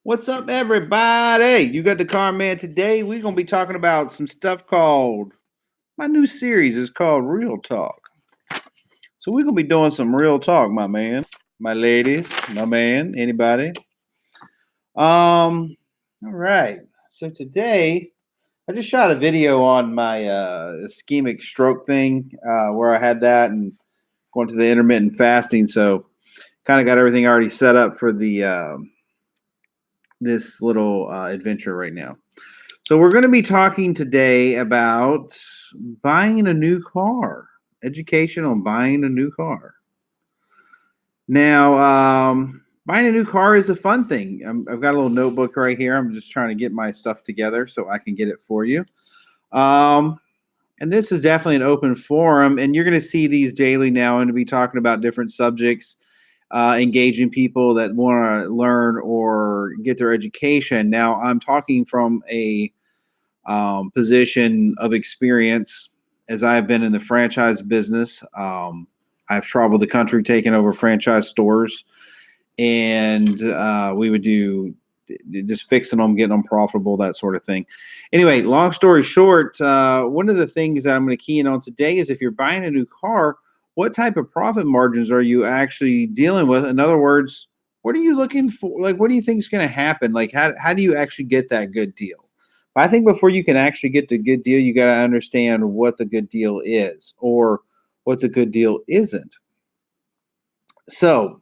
What's up, everybody? You got the car man today. We're gonna be talking about some stuff called my new series is called Real Talk. So we're gonna be doing some real talk, my man, my ladies, my man, anybody. All right. So today I just shot a video on my ischemic stroke thing where I had that and going to the intermittent fasting. So kind of got everything already set up for the this little adventure right now. So we're going to be talking today about buying a new car, education on buying a new car. Now, buying a new car is a fun thing. I've got a little notebook right here. I'm just trying to get my stuff together so I can get it for you. Um, and this is definitely an open forum, and you're going to see these daily now. I'm going to be talking about different subjects, engaging people that want to learn or get their education. Now, I'm talking from a position of experience as I've been in the franchise business. I've traveled the country taking over franchise stores, and we would do just fixing them, getting them profitable, that sort of thing. Anyway, long story short, one of the things that I'm going to key in on today is if you're buying a new car, what type of profit margins are you actually dealing with? In other words, what are you looking for? Like, what do you think is going to happen? Like, how do you actually get that good deal? But I think before you can actually get the good deal, you got to understand what the good deal is or what the good deal isn't. So,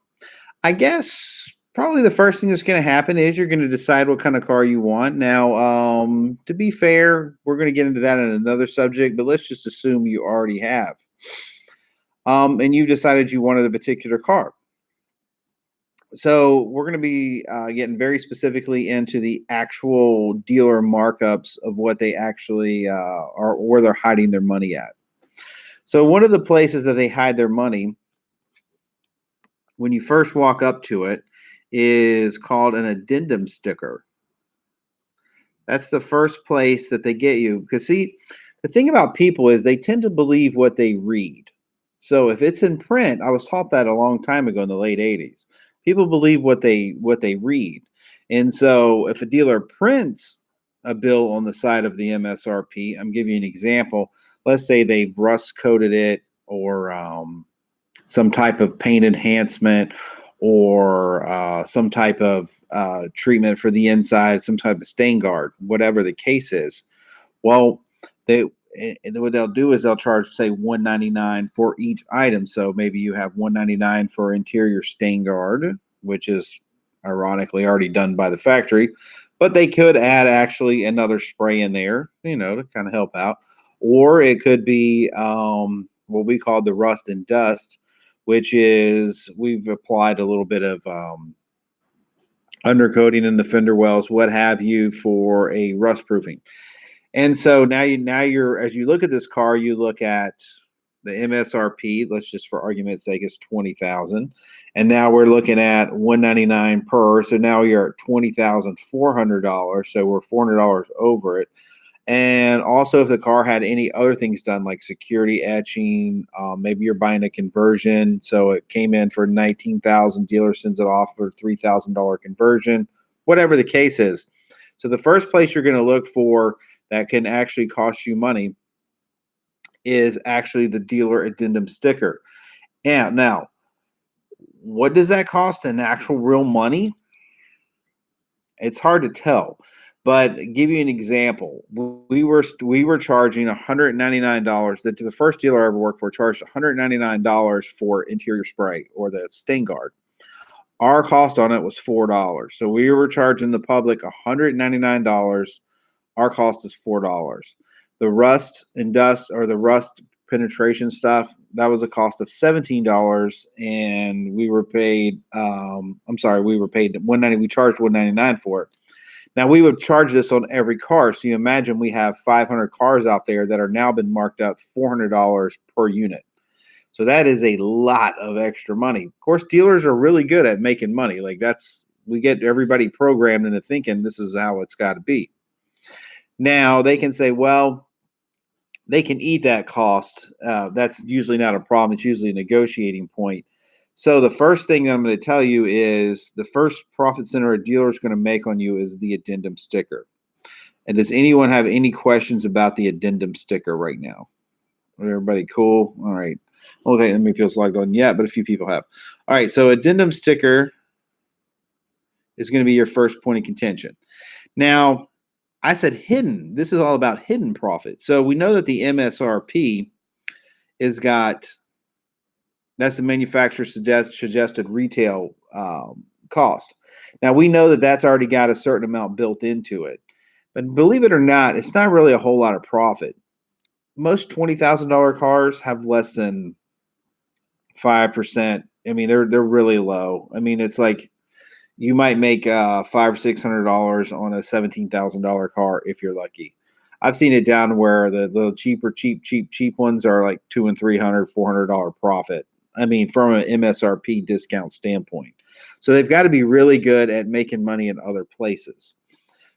I guess probably the first thing that's going to happen is you're going to decide what kind of car you want. Now, to be fair, we're going to get into that in another subject, but let's just assume you already have. And you decided you wanted a particular car. So we're going to be getting very specifically into the actual dealer markups of what they actually are, where they're hiding their money at. So one of the places that they hide their money when you first walk up to it is called an addendum sticker. That's the first place that they get you. Because, see, the thing about people is they tend to believe what they read. So if it's in print, I was taught that a long time ago in the late 80s. People believe what they read. And so if a dealer prints a bill on the side of the MSRP, I'm giving you an example. Let's say they've rust coated it or some type of paint enhancement or some type of treatment for the inside, some type of stain guard, whatever the case is. Well, they what they'll do is they'll charge say 199 for each item. So maybe you have 199 for interior stain guard, which is ironically already done by the factory, but they could add actually another spray in there, to kind of help out. Or it could be what we call the rust and dust, which is we've applied a little bit of undercoating in the fender wells, what have you, for a rust proofing. And so now you're as you look at this car, you look at the MSRP. Let's just for argument's sake, it's 20,000, and now we're looking at 199 per. So now you're at $20,400. So we're $400 over it. And also, if the car had any other things done like security etching, maybe you're buying a conversion, so it came in for 19,000, dealer sends it off for $3,000 conversion, whatever the case is. So the first place you're going to look for that can actually cost you money is actually the dealer addendum sticker. And now, what does that cost in actual real money? It's hard to tell, but give you an example. We were charging $199. The first dealer I ever worked for charged $199 for interior spray or the stain guard. Our cost on it was $4. So we were charging the public $199. Our cost is $4. The rust and dust or the rust penetration stuff, that was a cost of $17, and we were paid. I'm sorry, we were paid 190. We charged 199 for it. Now we would charge this on every car. So you imagine we have 500 cars out there that are now been marked up $400 per unit. So that is a lot of extra money. Of course, dealers are really good at making money. Like we get everybody programmed into thinking this is how it's got to be. Now they can say, well, they can eat that cost. That's usually not a problem. It's usually a negotiating point. So the first thing that I'm going to tell you is the first profit center a dealer is going to make on you is the addendum sticker. And does anyone have any questions about the addendum sticker right now? Everybody cool? All right. Okay, let me feel like going, yeah, but a few people have. All right, so addendum sticker is going to be your first point of contention. Now, I said hidden. This is all about hidden profit. So we know that the MSRP is got, that's the manufacturer suggested retail cost. Now we know that that's already got a certain amount built into it, but believe it or not, it's not really a whole lot of profit. Most $20,000 cars have less than 5%. I mean, they're really low. I mean, it's like you might make $500-$600 on a $17,000 car if you're lucky. I've seen it down where the cheap ones are like $200 and $300, $400 profit. I mean, from an MSRP discount standpoint. So they've got to be really good at making money in other places.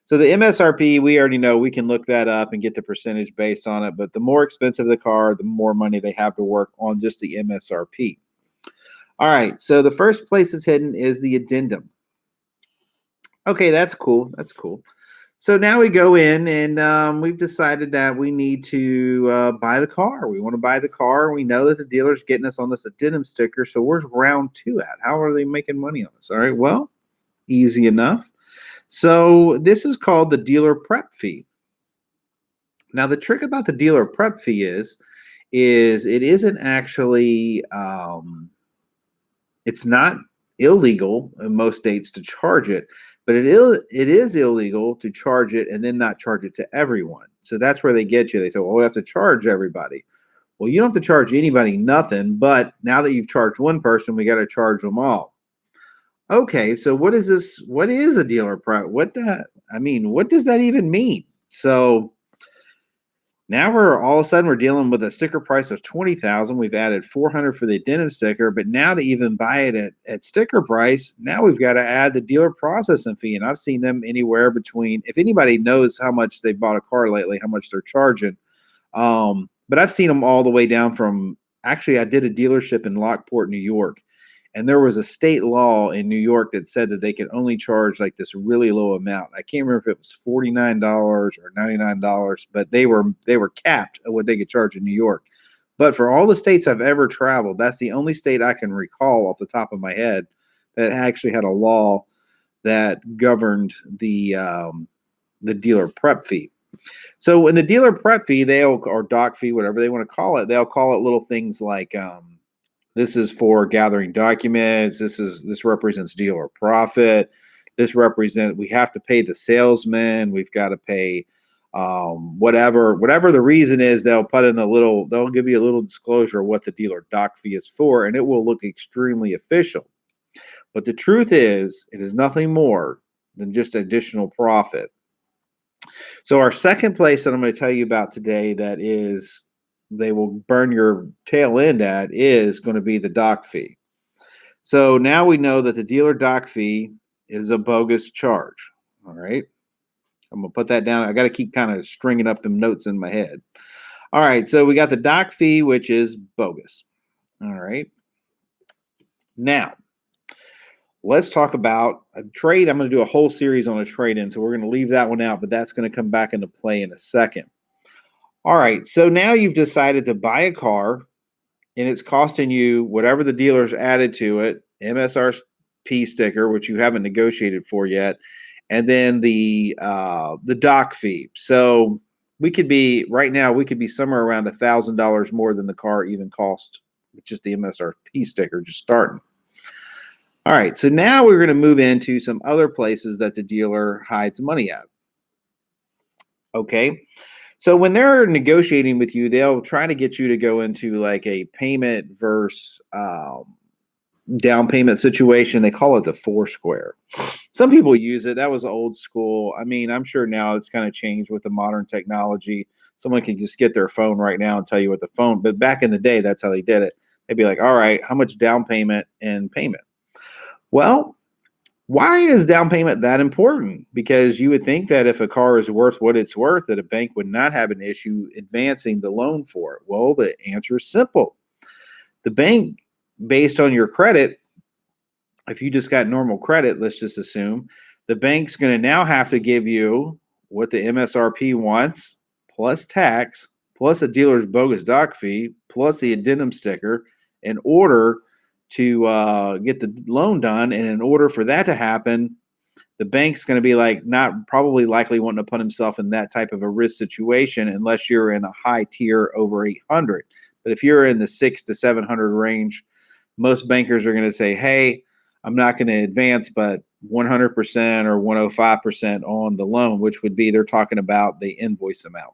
So the MSRP, we already know, we can look that up and get the percentage based on it. But the more expensive the car, the more money they have to work on just the MSRP. All right. So the first place it's hidden is the addendum. Okay, that's cool. That's cool. So now we go in and we've decided that we need to buy the car. We want to buy the car. We know that the dealer's getting us on this addendum sticker. So where's round two at? How are they making money on this? All right, well, easy enough. So this is called the dealer prep fee. Now the trick about the dealer prep fee is it isn't actually it's not illegal in most states to charge it, but it is illegal to charge it and then not charge it to everyone. So that's where they get you. They say, well, we have to charge everybody. Well, you don't have to charge anybody nothing, but now that you've charged one person, we got to charge them all. Okay, so what is this? What is a dealer prep? I mean, what does that even mean? So now we're all of a sudden we're dealing with a sticker price of 20,000. We've added 400 for the addendum sticker, but now to even buy it at sticker price, now we've got to add the dealer processing fee. And I've seen them anywhere between, if anybody knows how much they bought a car lately, how much they're charging. But I've seen them all the way down from, actually, I did a dealership in Lockport, New York, and there was a state law in New York that said that they could only charge like this really low amount. I can't remember if it was $49 or $99, but they were capped at what they could charge in New York. But for all the states I've ever traveled, that's the only state I can recall off the top of my head that actually had a law that governed the dealer prep fee. So in the dealer prep fee, or doc fee, whatever they want to call it, they'll call it little things like this is for gathering documents. This represents dealer profit. We have to pay the salesman. We've got to pay whatever the reason is. They'll give you a little disclosure of what the dealer doc fee is for, and it will look extremely official. But the truth is, it is nothing more than just additional profit. So our second place that I'm going to tell you about today that is they will burn your tail end at is going to be the doc fee. So now we know that the dealer doc fee is a bogus charge. All right. I'm going to put that down. I got to keep kind of stringing up them notes in my head. All right. So we got the doc fee, which is bogus. All right. Now, let's talk about a trade. I'm going to do a whole series on a trade-in, so we're going to leave that one out, but that's going to come back into play in a second. All right, so now you've decided to buy a car, and it's costing you whatever the dealer's added to it, MSRP sticker, which you haven't negotiated for yet, and then the doc fee. So we could be somewhere around $1,000 more than the car even cost, with just the MSRP sticker just starting. All right, so now we're going to move into some other places that the dealer hides money at. Okay, so when they're negotiating with you, they'll try to get you to go into like a payment versus down payment situation. They call it the Foursquare. Some people use it. That was old school. I mean, I'm sure now it's kind of changed with the modern technology. Someone can just get their phone right now and tell you what the phone, but back in the day, that's how they did it. They'd be like, all right, how much down payment and payment? Well, why is down payment that important? Because you would think that if a car is worth what it's worth, that a bank would not have an issue advancing the loan for it. Well, the answer is simple. The bank based on your credit, if you just got normal credit, let's just assume the bank's going to now have to give you what the MSRP wants, plus tax, plus a dealer's bogus doc fee, plus the addendum sticker in order to get the loan done. And in order for that to happen, the bank's going to be like not probably likely wanting to put himself in that type of a risk situation unless you're in a high tier over 800. But if you're in the 600 to 700 range, most bankers are going to say, hey, I'm not going to advance, but 100% or 105% on the loan, which would be they're talking about the invoice amount.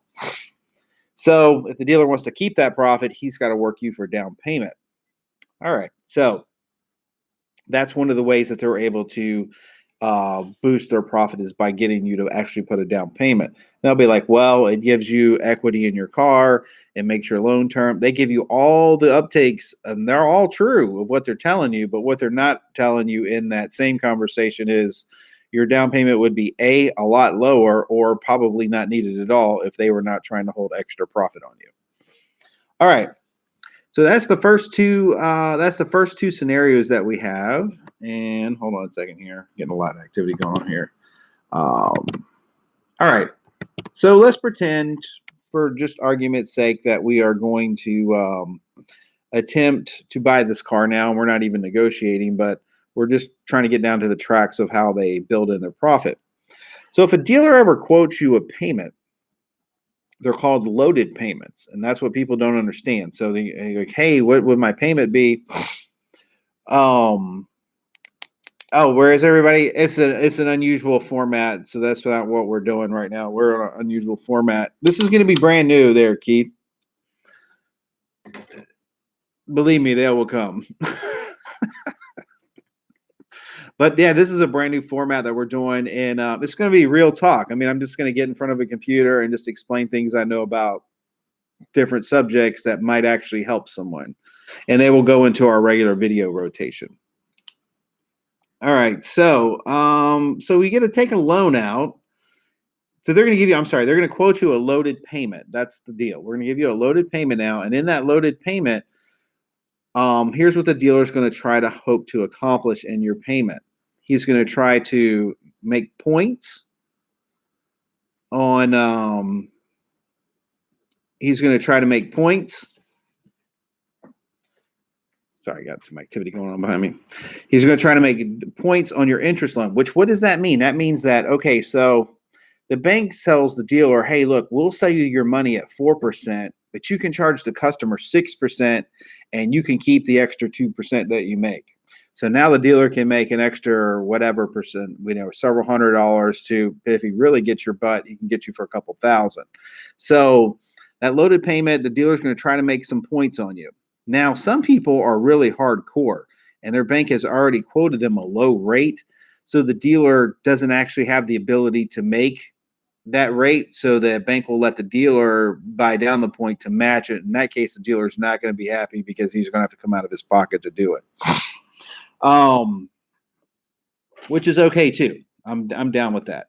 So if the dealer wants to keep that profit, he's got to work you for down payment. All right. So that's one of the ways that they're able to boost their profit is by getting you to actually put a down payment. They'll be like, well, it gives you equity in your car, it makes your loan term. They give you all the uptakes, and they're all true of what they're telling you. But what they're not telling you in that same conversation is your down payment would be a lot lower or probably not needed at all if they were not trying to hold extra profit on you. All right. So that's the first two. That's the first two scenarios that we have. And hold on a second here, getting a lot of activity going on here. All right. So let's pretend, for just argument's sake, that we are going to attempt to buy this car now. We're not even negotiating, but we're just trying to get down to the tracks of how they build in their profit. So if a dealer ever quotes you a payment, they're called loaded payments, and that's what people don't understand. So they like, hey, what would my payment be? Oh, where is everybody? It's an unusual format, so that's what we're doing right now. We're in an unusual format. This is going to be brand new, there, Keith. Believe me, they will come. But yeah, this is a brand new format that we're doing, and it's going to be real talk. I mean, I'm just going to get in front of a computer and just explain things I know about different subjects that might actually help someone, and they will go into our regular video rotation. All right, so so we get to take a loan out. So they're going to give you, I'm sorry, they're going to quote you a loaded payment. That's the deal. We're going to give you a loaded payment now, and in that loaded payment, here's what the dealer is going to try to hope to accomplish in your payment. He's going to try to make points on. He's going to try to make points. Sorry, I got some activity going on behind me. He's going to try to make points on your interest loan. Which, what does that mean? That means that, okay, so the bank tells the dealer, hey, look, we'll sell you your money at 4%, but you can charge the customer 6%, and you can keep the extra 2% that you make. So now the dealer can make an extra whatever percent, several $100 to, if he really gets your butt, he can get you for a couple thousand. So that loaded payment, the dealer's going to try to make some points on you. Now, some people are really hardcore, and their bank has already quoted them a low rate, so the dealer doesn't actually have the ability to make that rate, so the bank will let the dealer buy down the point to match it. In that case, the dealer is not going to be happy because he's going to have to come out of his pocket to do it, which is okay too. I'm down with that.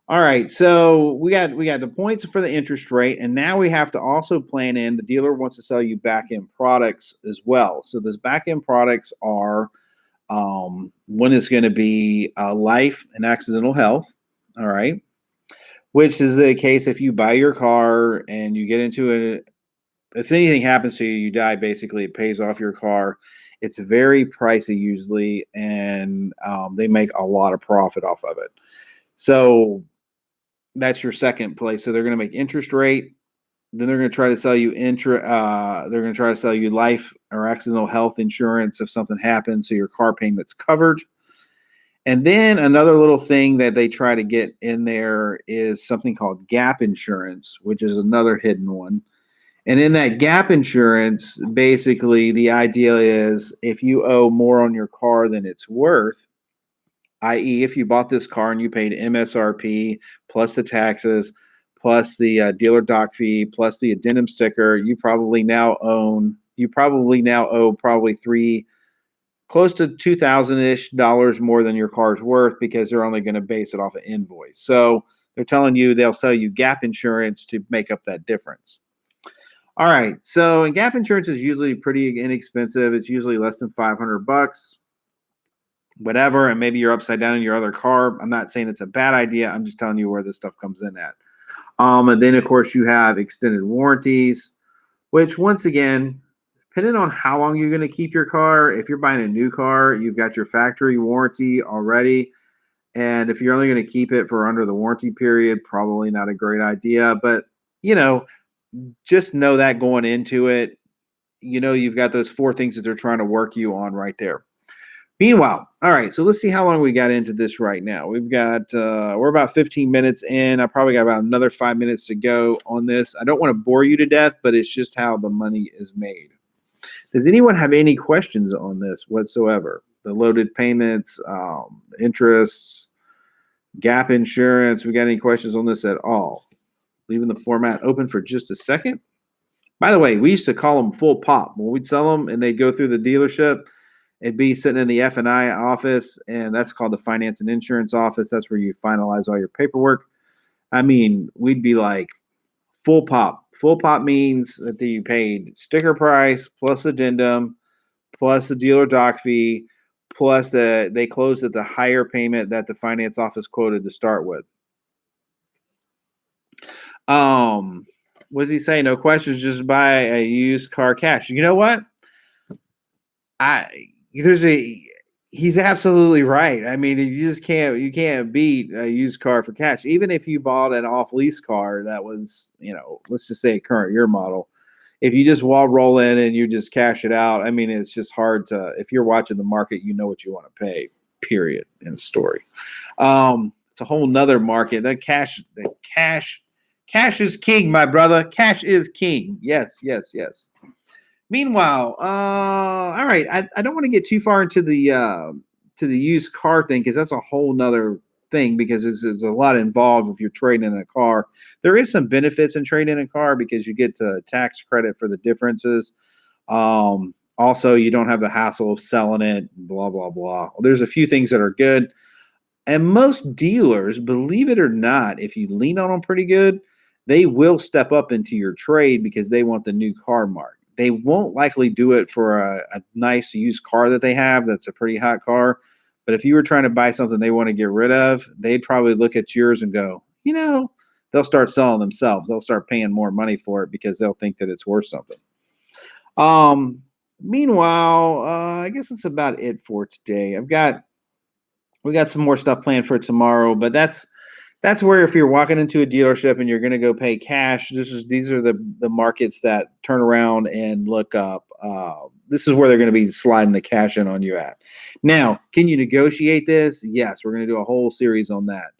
All right, so we got the points for the interest rate, and now we have to also plan in the dealer wants to sell you back-end products as well. So those back-end products are one is going to be life and accidental health. All right, which is the case if you buy your car and you get into it. If anything happens to you, you die. Basically, it pays off your car. It's very pricey usually, and they make a lot of profit off of it. So that's your second place. So they're going to make interest rate. Then they're going to try to sell you they're going to try to sell you life or accidental health insurance if something happens, so your car payment's covered. And then another little thing that they try to get in there is something called gap insurance, which is another hidden one. And in that gap insurance, basically the idea is if you owe more on your car than it's worth, i.e., if you bought this car and you paid MSRP plus the taxes, plus the dealer doc fee, plus the addendum sticker, you probably now owe probably close to $2,000-ish more than your car's worth because they're only going to base it off an invoice. So they're telling you they'll sell you gap insurance to make up that difference. All right. So, and gap insurance is usually pretty inexpensive. It's usually less than $500, whatever. And maybe you're upside down in your other car. I'm not saying it's a bad idea. I'm just telling you where this stuff comes in at. And then, of course, you have extended warranties, which, once again, depending on how long you're going to keep your car, if you're buying a new car, you've got your factory warranty already. And if you're only going to keep it for under the warranty period, probably not a great idea. But, you know, just know that going into it, you've got those four things that they're trying to work you on right there. Meanwhile, all right, so let's see how long we got into this right now. We're about 15 minutes in. I probably got about another 5 minutes to go on this. I don't want to bore you to death, but it's just how the money is made. Does anyone have any questions on this whatsoever? The loaded payments, interests, gap insurance. We got any questions on this at all? Leaving the format open for just a second. By the way, we used to call them full pop when we'd sell them, and they'd go through the dealership. It'd be sitting in the F&I office, and that's called the finance and insurance office. That's where you finalize all your paperwork. I mean, we'd be like full pop. Full pop means that you paid sticker price plus addendum plus the dealer doc fee plus they closed at the higher payment that the finance office quoted to start with. What does he say? No questions, just buy a used car cash. You know what? I there's a He's absolutely right. I mean, you can't beat a used car for cash. Even if you bought an off lease car that was, let's just say a current year model. If you just roll in and you just cash it out, I mean, it's just hard to. If you're watching the market, you know what you want to pay. Period. In the story. It's a whole nother market. Cash is king, my brother. Cash is king. Yes, yes, yes. Meanwhile, all right, I don't want to get too far into the used car thing because that's a whole nother thing because there's a lot involved if you're trading in a car. There is some benefits in trading in a car because you get to tax credit for the differences. Also, you don't have the hassle of selling it, blah blah blah. There's a few things that are good, and most dealers, believe it or not, if you lean on them pretty good, they will step up into your trade because they want the new car mark. They won't likely do it for a nice used car that they have that's a pretty hot car. But if you were trying to buy something they want to get rid of, they'd probably look at yours and go, they'll start selling themselves. They'll start paying more money for it because they'll think that it's worth something. Meanwhile, I guess that's about it for today. We got some more stuff planned for tomorrow, but that's where if you're walking into a dealership and you're going to go pay cash, these are the markets that turn around and look up. This is where they're going to be sliding the cash in on you at. Now, can you negotiate this? Yes, we're going to do a whole series on that.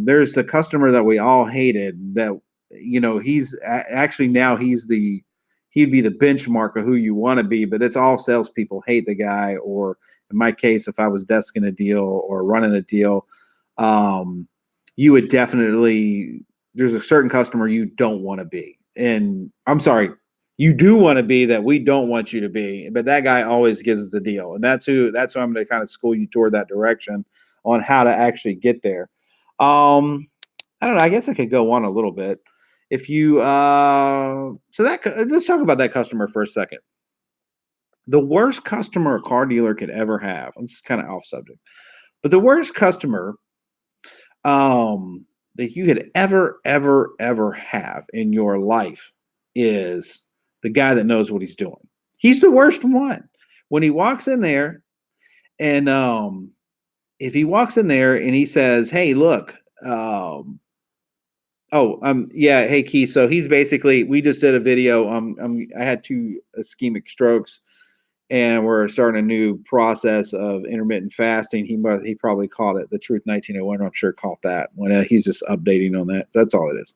There's the customer that we all hated that he's actually now he'd be the benchmark of who you want to be, but it's all salespeople hate the guy. Or in my case, if I was desking a deal or running a deal, you would definitely, there's a certain customer you don't want to be. And I'm sorry, you do want to be that we don't want you to be, but that guy always gives the deal. And that's who I'm going to kind of school you toward that direction on how to actually get there. I don't know. I guess I could go on a little bit. If you let's talk about that customer for a second. The worst customer a car dealer could ever have. This is kind of off subject, but the worst customer that you could ever have in your life is the guy that knows what he's doing. He's the worst one. When he walks in there, and if he walks in there and he says, "Hey, look, yeah, hey Keith." So he's basically, we just did a video. I had two ischemic strokes, and we're starting a new process of intermittent fasting. He probably called it the Truth 1901. I'm sure caught that when he's just updating on that. That's all it is.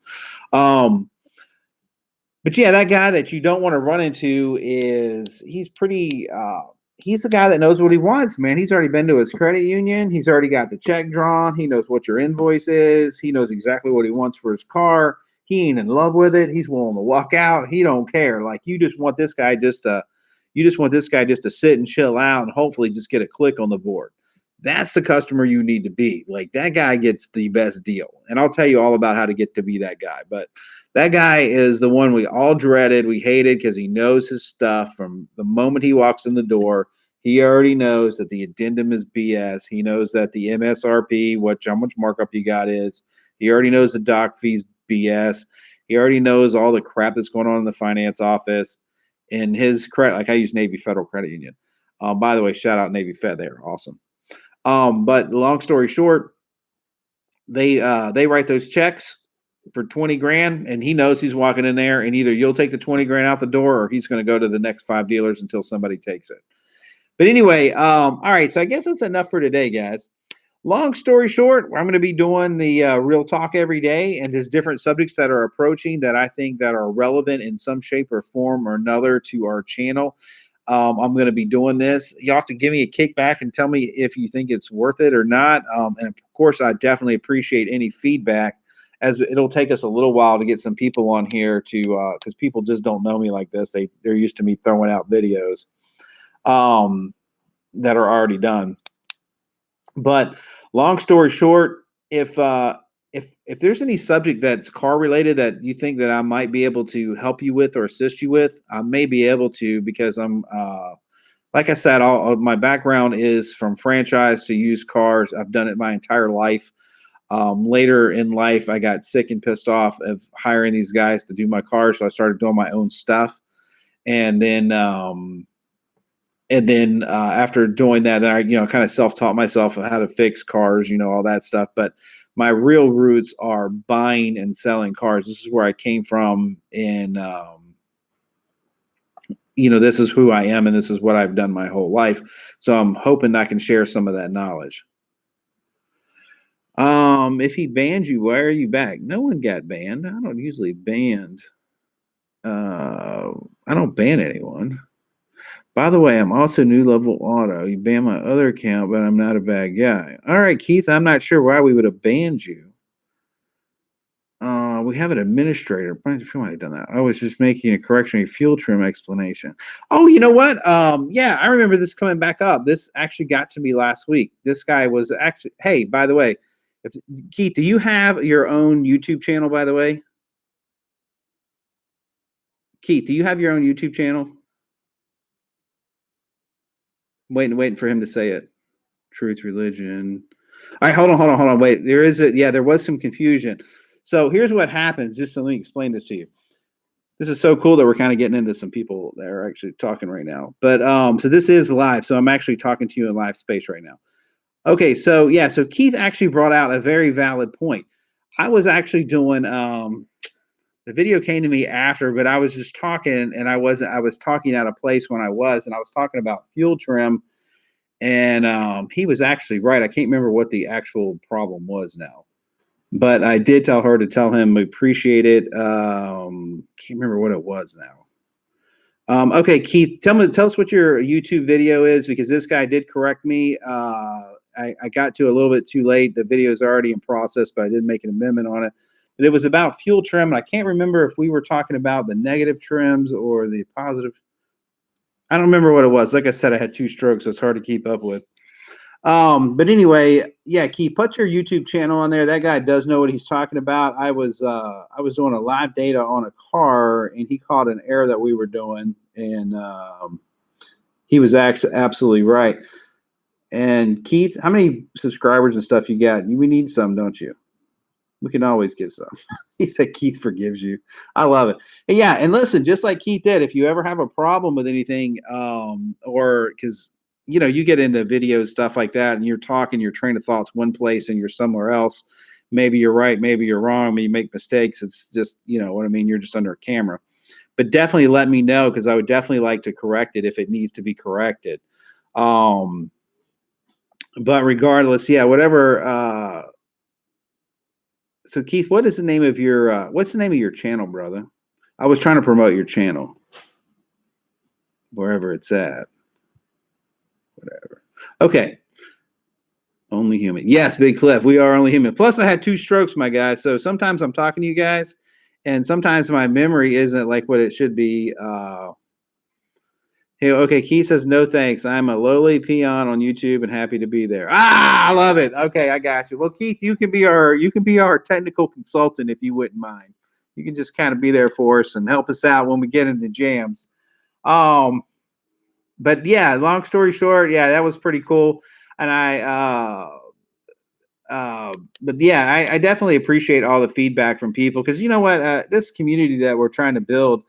But yeah, that guy that you don't want to run into he's pretty. He's the guy that knows what he wants, man. He's already been to his credit union. He's already got the check drawn. He knows what your invoice is. He knows exactly what he wants for his car. He ain't in love with it. He's willing to walk out. He don't care. Like, you just want this guy just to sit and chill out and hopefully just get a click on the board. That's the customer you need to be. Like that guy gets the best deal. And I'll tell you all about how to get to be that guy. But that guy is the one we all dreaded. We hated because he knows his stuff from the moment he walks in the door. He already knows that the addendum is BS. He knows that the MSRP, how much markup you got is. He already knows the doc fees BS. He already knows all the crap that's going on in the finance office. And his credit, like I use Navy Federal Credit Union. By the way, shout out Navy Fed. They're awesome. But long story short, they write those checks for 20 grand, and he knows he's walking in there, and either you'll take the 20 grand out the door, or he's going to go to the next 5 dealers until somebody takes it. But anyway, all right. So I guess that's enough for today, guys. Long story short, I'm going to be doing the real talk every day, and there's different subjects that are approaching that I think that are relevant in some shape or form or another to our channel. I'm going to be doing this. You have to give me a kickback and tell me if you think it's worth it or not. And of course, I definitely appreciate any feedback, as it'll take us a little while to get some people on here to because people just don't know me like this. They're used to me throwing out videos that are already done. But long story short, if there's any subject that's car related that you think that I might be able to help you with or assist you with, I may be able to, because I'm like I said, my background is from franchise to used cars. I've done it my entire life. Later in life, I got sick and pissed off of hiring these guys to do my cars, so I started doing my own stuff. And then after doing that, then I kind of self-taught myself how to fix cars, all that stuff. But my real roots are buying and selling cars. This is where I came from, and this is who I am, and this is what I've done my whole life. So I'm hoping I can share some of that knowledge. If he banned you, why are you back? No one got banned. I don't usually ban. I don't ban anyone. By the way, I'm also New Level Auto. You banned my other account, but I'm not a bad guy. All right, Keith, I'm not sure why we would have banned you. We have an administrator. I might have done that. I was just making a correction, a fuel trim explanation. Oh, you know what? Yeah, I remember this coming back up. This actually got to me last week. This guy was actually, hey, by the way, Keith, do you have your own YouTube channel, by the way? Keith, do you have your own YouTube channel? Waiting for him to say it. Truth Religion. All right, hold on. Wait, there was some confusion. So here's what happens. Just to let me explain this to you. This is so cool that we're kind of getting into some people that are actually talking right now. But so this is live. So I'm actually talking to you in live space right now. Okay, so yeah, so Keith actually brought out a very valid point. I was actually doing the video came to me after, but I was just talking, and I was talking out of place when I was talking about fuel trim. And he was actually right. I can't remember what the actual problem was now, but I did tell her to tell him we appreciate it. Can't remember what it was now. Okay, Keith, tell us what your YouTube video is, because this guy did correct me. I got to a little bit too late. The video is already in process, but I did make an amendment on it. But it was about fuel trim, and I can't remember if we were talking about the negative trims or the positive. I don't remember what it was. Like I said, I had 2 strokes, so it's hard to keep up with. But anyway, yeah, Keith, put your YouTube channel on there. That guy does know what he's talking about. I was doing a live data on a car, and he caught an error that we were doing, and he was actually absolutely right. And Keith, how many subscribers and stuff you got? We need some, don't you? We can always give some. He said Keith forgives you. I love it. And yeah, and listen, just like Keith did, if you ever have a problem with anything, or because you get into videos, stuff like that, and you're talking, your train of thoughts one place and you're somewhere else. Maybe you're right, maybe you're wrong. Maybe you make mistakes. It's just, what I mean. You're just under a camera. But definitely let me know, because I would definitely like to correct it if it needs to be corrected. But regardless, yeah, whatever. So Keith, what's the name of your channel, brother? I was trying to promote your channel wherever it's at. Whatever. Okay. Only Human. Yes, Big Cliff. We are Only Human. Plus, I had 2 strokes, my guy. So sometimes I'm talking to you guys, and sometimes my memory isn't like what it should be. Hey, okay, Keith says no thanks. I'm a lowly peon on YouTube and happy to be there. Ah, I love it. Okay, I got you. Well, Keith, you can be our technical consultant if you wouldn't mind. You can just kind of be there for us and help us out when we get into jams. Um, but yeah, long story short, yeah, that was pretty cool. And but yeah, I definitely appreciate all the feedback from people because you know what, this community that we're trying to build,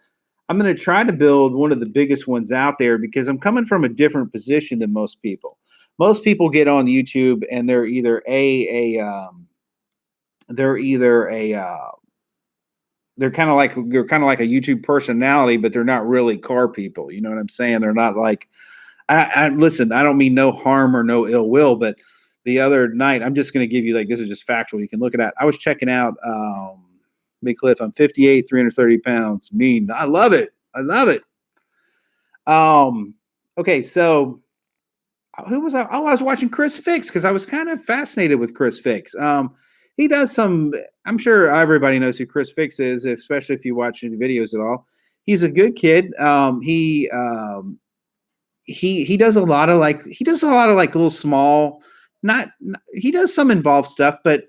I'm going to try to build one of the biggest ones out there because I'm coming from a different position than most people. Most people get on YouTube and they're either a they're kind of like a YouTube personality, but they're not really car people. You know what I'm saying? They're not like I listen. I don't mean no harm or no ill will, but the other night, I'm just going to give you like this is just factual. You can look it at. I was checking out Big Cliff. I'm 58, 330 pounds. Mean. I love it. I love it. Um, okay, so who was I? Oh, I was watching Chris Fix because I was kind of fascinated with Chris Fix. He does some. I'm sure everybody knows who Chris Fix is, especially if you watch any videos at all. He's a good kid. He does a lot of like little small, not he does some involved stuff, but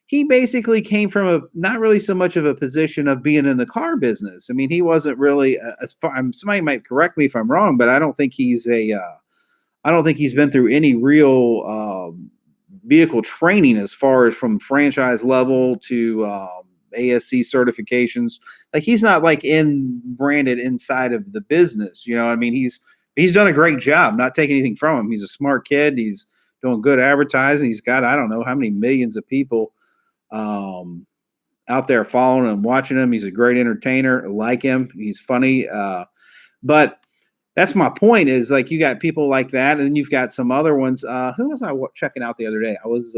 he basically came from a not really so much of a position of being in the car business. I mean, he wasn't really as far. Somebody might correct me if I'm wrong, but I don't think he's been through any real vehicle training as far as from franchise level to ASC certifications. Like he's not like in branded inside of the business. You know, I mean, he's done a great job. Not taking anything from him. He's a smart kid. He's doing good advertising. He's got I don't know how many millions of people um, out there following him, watching him. He's a great entertainer. I like him. He's funny. But that's my point is like you got people like that, and then you've got some other ones. Who was I checking out the other day? I was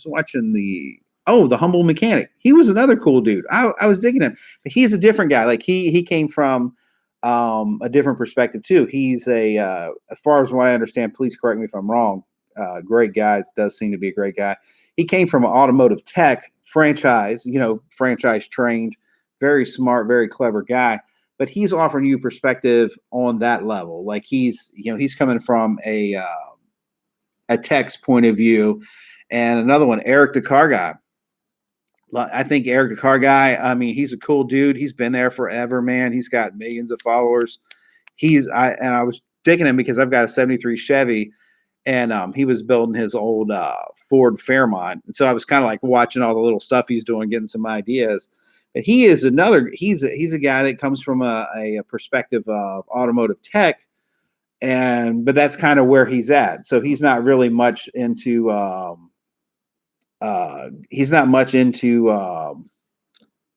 watching the Humble Mechanic. He was another cool dude. I was digging him, but he's a different guy. Like he came from a different perspective too. He's as far as what I understand, please correct me if I'm wrong. Great guy. Does seem to be a great guy. He came from an automotive tech franchise, franchise trained, very smart, very clever guy, but he's offering you perspective on that level. Like he's coming from a tech's point of view. And another one, Eric the Car Guy. I think Eric the Car Guy, I mean, he's a cool dude. He's been there forever, man. He's got millions of followers. I was digging him because I've got a 73 Chevy, and he was building his old Ford Fairmont. And so I was kind of like watching all the little stuff he's doing, getting some ideas. But he's a guy that comes from a perspective of automotive tech, but that's kind of where he's at. So he's not much into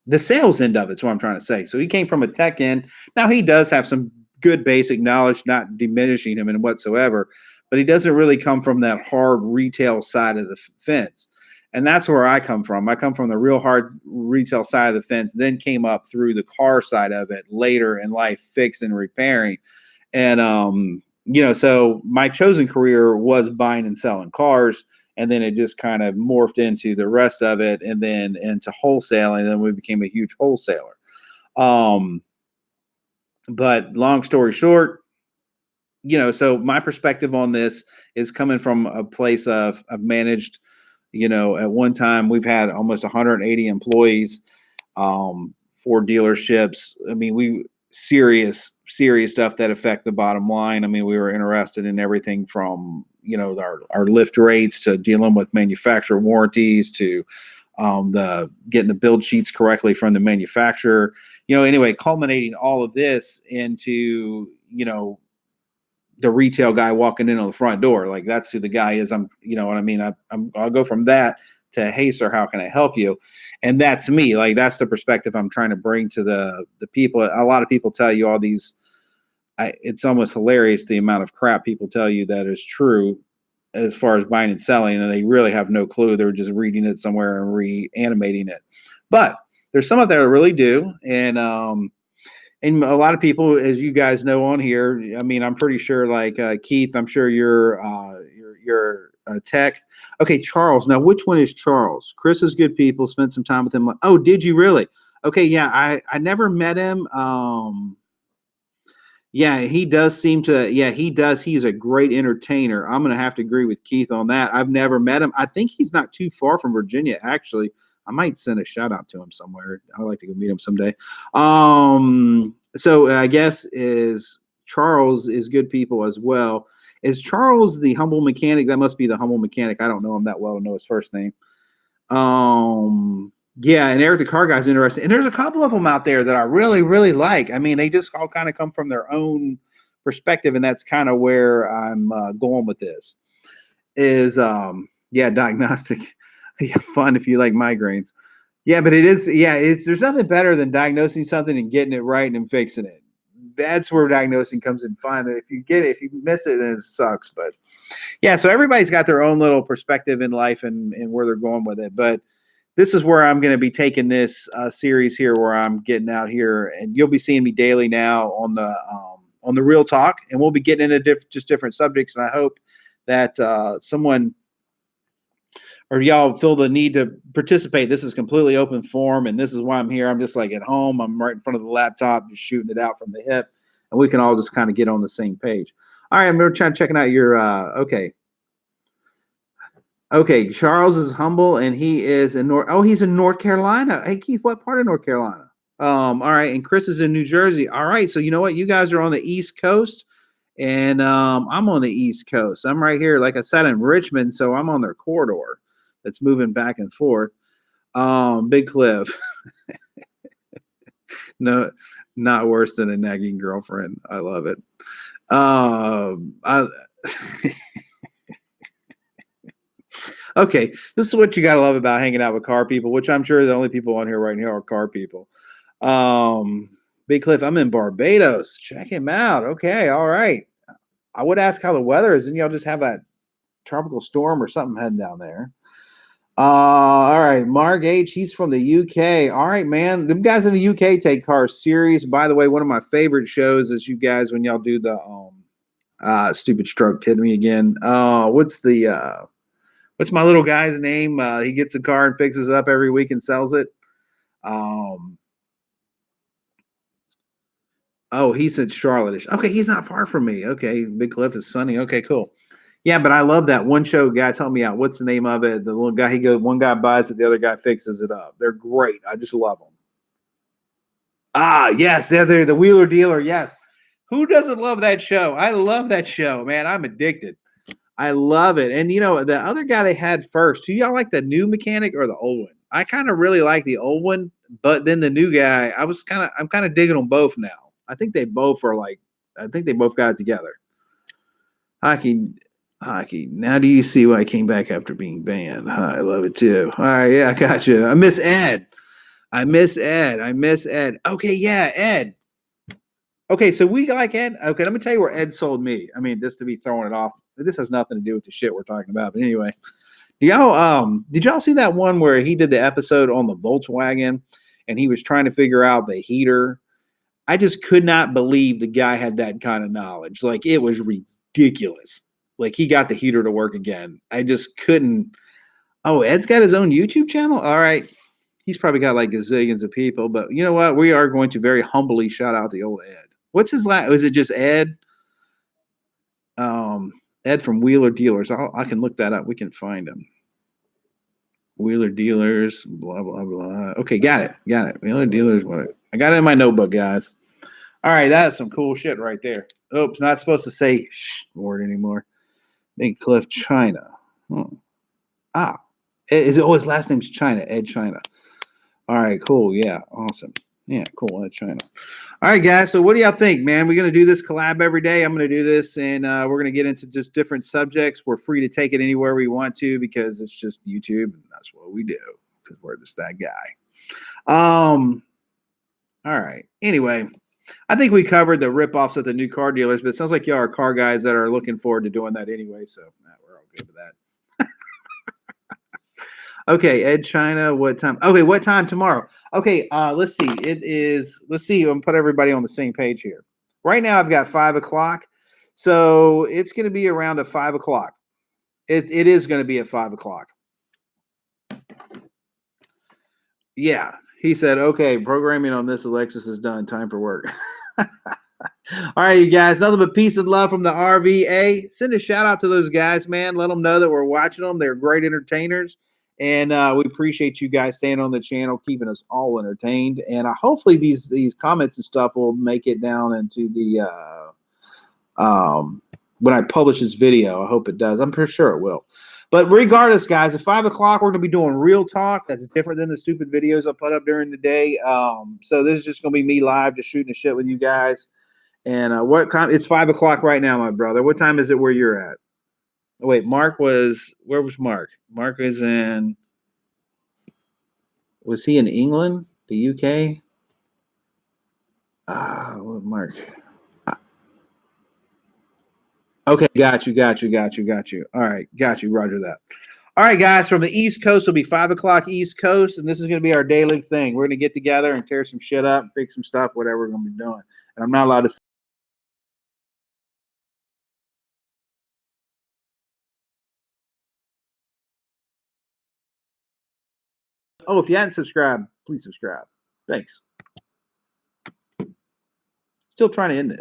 the sales end of it. Is what I'm trying to say. So he came from a tech end. Now he does have some good basic knowledge, not diminishing him in whatsoever, but he doesn't really come from that hard retail side of the fence. And that's where I come from. I come from the real hard retail side of the fence, then came up through the car side of it later in life, fixing and repairing. And so my chosen career was buying and selling cars, and then it just kind of morphed into the rest of it, and then into wholesaling. And then we became a huge wholesaler. Um, but long story short, so my perspective on this is coming from a place of I've managed. At one time we've had almost 180 employees, for dealerships. I mean, we serious stuff that affect the bottom line. I mean, we were interested in everything from our lift rates to dealing with manufacturer warranties to the getting the build sheets correctly from the manufacturer. Anyway, culminating all of this into the retail guy walking in on the front door. Like that's who the guy is. You know what I mean? I'll go from that to, hey, sir, how can I help you? And that's me. Like that's the perspective I'm trying to bring to the people. A lot of people tell you all these. It's almost hilarious the amount of crap people tell you that is true as far as buying and selling, and they really have no clue. They're just reading it somewhere and reanimating it. But there's some of that really do, and a lot of people, as you guys know on here, I mean, I'm pretty sure, like Keith, I'm sure you're tech. Okay, Charles. Now, which one is Charles? Chris is good people. Spent some time with him. Oh, did you really? Okay, yeah. I never met him. Yeah, he does seem to. Yeah, he does. He's a great entertainer. I'm going to have to agree with Keith on that. I've never met him. I think he's not too far from Virginia, actually. I might send a shout out to him somewhere. I'd like to go meet him someday. So I guess is Charles is good people as well. Is Charles the humble mechanic? That must be the humble mechanic. I don't know him that well to know his first name. Yeah, and Eric the Car Guy's interesting. And there's a couple of them out there that I really, really like. I mean, they just all kind of come from their own perspective, and that's kind of where I'm going with this. Is yeah, diagnostic. Yeah, fun if you like migraines. Yeah, but it is. Yeah, it's there's nothing better than diagnosing something and getting it right and fixing it. That's where diagnosing comes in fun. If you get it, if you miss it, then it sucks. But yeah, so everybody's got their own little perspective in life and where they're going with it. But this is where I'm going to be taking this series here, where I'm getting out here, and you'll be seeing me daily now on the Real Talk, and we'll be getting into just different subjects. And I hope that someone or y'all feel the need to participate. This is completely open forum, and this is why I'm here. I'm just like at home. I'm right in front of the laptop, just shooting it out from the hip, and we can all just kind of get on the same page. All right, I'm going to try checking out your okay. Okay, Charles is humble, and he is in North. Oh, he's in North Carolina. Hey, Keith, what part of North Carolina? All right, and Chris is in New Jersey. All right, so you know what? You guys are on the East Coast, and I'm on the East Coast. I'm right here, like I said, in Richmond, so I'm on their corridor that's moving back and forth. Big Cliff, no, not worse than a nagging girlfriend. I love it. I. Okay, this is what you gotta love about hanging out with car people, which I'm sure the only people on here right now are car people. Um, Big Cliff, I'm in Barbados. Check him out. Okay, all right. I would ask how the weather is, and y'all just have that tropical storm or something heading down there. All right, Mark H. He's from the UK. All right, man. Them guys in the UK take cars serious. By the way, one of my favorite shows is you guys when y'all do the stupid stroke. Hit me again. What's my little guy's name? He gets a car and fixes it up every week and sells it. Um, oh, he's in Charlotte. Okay, he's not far from me. Okay, Big Cliff is sunny. Okay, cool. Yeah, but I love that one show. Guys, help me out. What's the name of it? The little guy. He goes. One guy buys it. The other guy fixes it up. They're great. I just love them. Ah, yes, they're the Wheeler Dealer. Yes. Who doesn't love that show? I love that show, man. I'm addicted. I love it. And you know, the other guy they had first, do y'all like the new mechanic or the old one? I kind of really like the old one, but then the new guy, I'm kind of digging them both now. I think they both are like, I think they both got it together. Hockey, hockey. Now do you see why I came back after being banned? I love it too. All right, yeah, I got you. I miss Ed. I miss Ed. I miss Ed. Okay, yeah, Ed. Okay, so we like Ed. Okay, let me tell you where Ed sold me. I mean, just to be throwing it off. This has nothing to do with the shit we're talking about. But anyway, y'all did y'all see that one where he did the episode on the Volkswagen and he was trying to figure out the heater? I just could not believe the guy had that kind of knowledge. Like it was ridiculous. Like he got the heater to work again. I just couldn't. Oh, Ed's got his own YouTube channel? All right. He's probably got like gazillions of people, but you know what? We are going to very humbly shout out the old Ed. What's his last? Is it just Ed? Um, Ed from Wheeler Dealers. I can look that up. We can find him. Wheeler Dealers, blah blah blah. Okay, got it, got it. Wheeler Dealers. What? I got it in my notebook, guys. All right, that's some cool shit right there. Oops, not supposed to say shh word anymore. Big Cliff China. Oh. Ah, his last name's China. Ed China. All right, cool. Yeah, awesome. Yeah, cool. Ed China. All right, guys. So, what do y'all think, man? We're going to do this collab every day. I'm going to do this, and we're going to get into just different subjects. We're free to take it anywhere we want to because it's just YouTube, and that's what we do because we're just that guy. All right. Anyway, I think we covered the ripoffs at the new car dealers, but it sounds like y'all are car guys that are looking forward to doing that anyway. So, we're all good with that. Okay, Ed China, what time? Okay, what time tomorrow? Okay, let's see. It is, let's see, I'm put everybody on the same page here. Right now I've got 5 o'clock. So it's gonna be around at 5 o'clock. It is gonna be at 5 o'clock. Yeah. He said, okay, programming on this Alexis is done. Time for work. All right, you guys. Nothing but peace and love from the RVA. Send a shout out to those guys, man. Let them know that we're watching them. They're great entertainers, and we appreciate you guys staying on the channel, keeping us all entertained. And hopefully these comments and stuff will make it down into the when I publish this video. I hope it does. I'm pretty sure it will. But regardless, guys, at 5 o'clock, we're going to be doing real talk. That's different than the stupid videos I put up during the day. So this is just going to be me live, just shooting the shit with you guys. And what time? It's 5 o'clock right now, my brother. What time is it where you're at? Oh, wait, Mark was. Where was Mark? Mark is in. Was he in England? The UK? Mark. Okay, got you. All right, got you. Roger that. All right, guys, from the East Coast, it'll be 5 o'clock East Coast, and this is going to be our daily thing. We're going to get together and tear some shit up, fix some stuff, whatever we're going to be doing. And I'm not allowed to. Oh, if you hadn't subscribed, please subscribe. Thanks. Still trying to end this.